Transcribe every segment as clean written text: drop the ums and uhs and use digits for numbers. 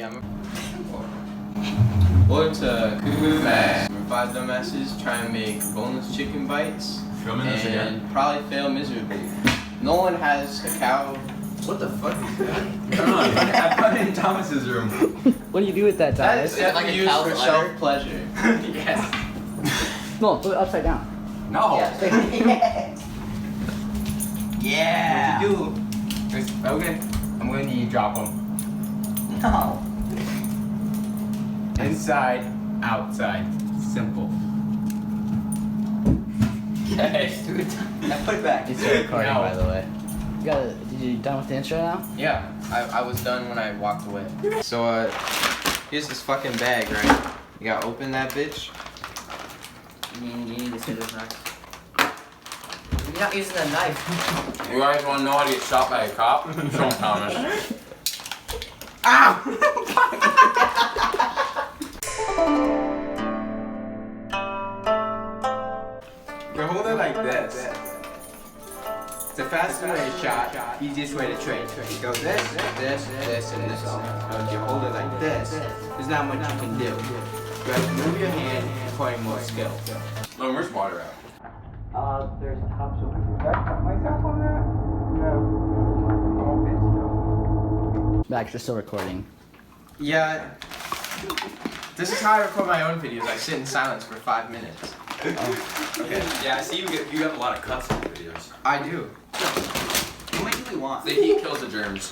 Yeah, welcome to Cooking with Max. We're 5 dumbasses trying to make boneless chicken bites and probably fail miserably. Nolan has a cow. What the fuck is that? Come on, I put it in Thomas's room. What do you do with that, Thomas? That's definitely like used for self-pleasure. Yes. No, put it upside down. No. Yeah. Yeah. What do you do? Logan, I'm gonna need you to drop them. No. Inside, outside. Simple. Okay. Now put it back. It's recording, No. by the way. You done with the intro now? Yeah, I was done when I walked away. So, here's this fucking bag, right? You gotta open that bitch. You need to scissors knife. You're not using a knife. You guys wanna know how to get shot by a cop? Show him, Thomas. Ow! Bro, hold it like this. It's the fastest way to shot, easiest way to train. You go this, and this. So if you hold it like this, there's not much you can do. You have to move your hand according to more skill. Logan, where's water at? There's cups over here. Did I cut myself on that? No. Max, you're still recording. Yeah. This is how I record my own videos. I sit in silence for 5 minutes. Okay. Yeah, I see you got a lot of cuts in the videos. I do. How much do we want? The heat kills the germs.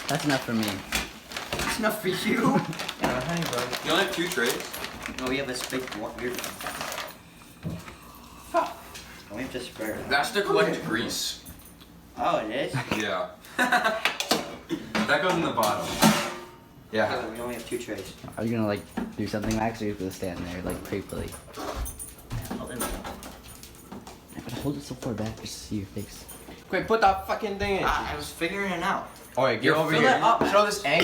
That's enough for me. That's enough for you. Honey, bud. You only have 2 trays? No, we have a big one. We have to spare it. That's to collect grease. Oh, it is? Yeah. That goes in the bottom. Yeah. We only have 2 trays. Are you gonna like do something, Max, or are you gonna stand there like creepily? Hold it up. Hold it so far back just to see your face. Quick, put that fucking thing in. I was figuring it out. Alright, get You're over fill here. it up. Show this egg.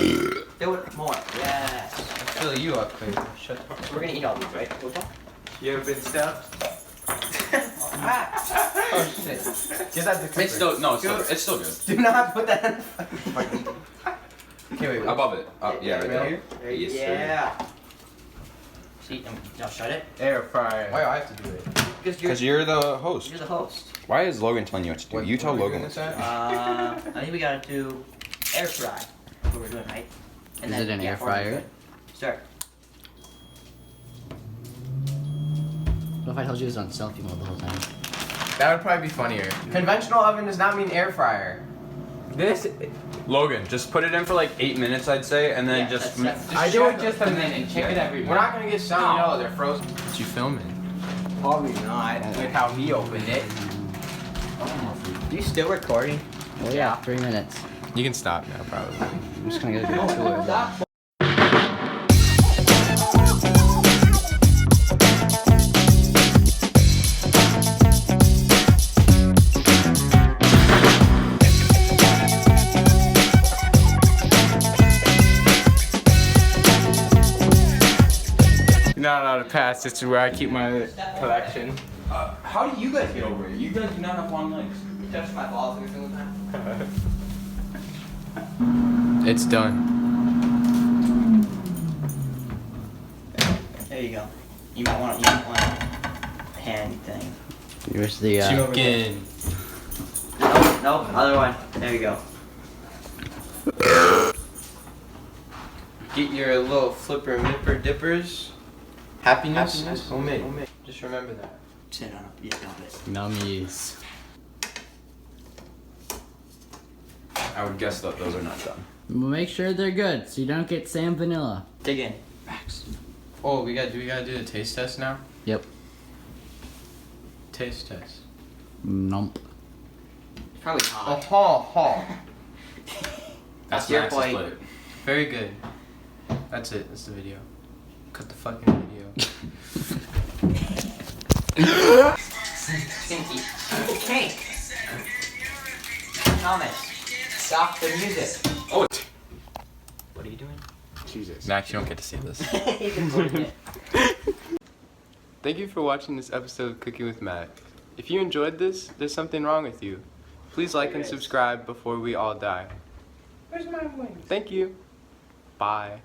Do it more. Yes. Fill you up, quick. Shut the fuck up. We're gonna eat all these, right? You ever been stuffed? Oh shit. Get that to Cooper. It's still good. Do not put that in the fucking. Okay, wait. Above it. Up, yeah, right Right there. here? Yes, sir. Yeah. See, now shut it. Air fryer. Why do I have to do it? Because you're the host. You're the host. Why is Logan telling you what to do? You tell Logan what to do. I think we gotta do air fry. That's what we're doing, right? Is it an air fryer? Start. What if I told you it was on selfie mode the whole time? That would probably be funnier. Conventional oven does not mean air fryer. Logan, just put it in for like 8 minutes, I'd say, and then Yeah, just. that's- I do it just a minute and check it every minute. We're not gonna get salmonella, they're frozen. What you filming? Probably not. With how he opened it. Are you still recording? Oh yeah, 3 minutes. You can stop now, probably. I'm just gonna go do a tour of that. You're not allowed to pass. This is where I keep my collection. How do you guys get over it? You guys do not have long legs. Touch my balls every single time. It's done. There you go. You might want a hand thing. Here's the Chicken. Nope, other one. There you go. Get your little flipper mipper dippers. Happiness. Homemade. Just remember that. Sit on it. Yeah, got it. nummies. I would guess that those are not done. Make sure they're good so you don't get Sam Vanilla. Dig in. Oh, we gotta do the taste test now? Yep. Taste test. Nump. It's probably hot. Ha. That's your Max's plate. Very good. That's it. That's the video. Cut the fucking video. Stinky. Cake. Thomas, stop the music. Oh. What are you doing? Jesus. Max, you don't get to see this. He's recording it. Thank you for watching this episode of Cooking with Mac. If you enjoyed this, there's something wrong with you. Please like and subscribe before we all die. Where's my wing? Thank you. Bye.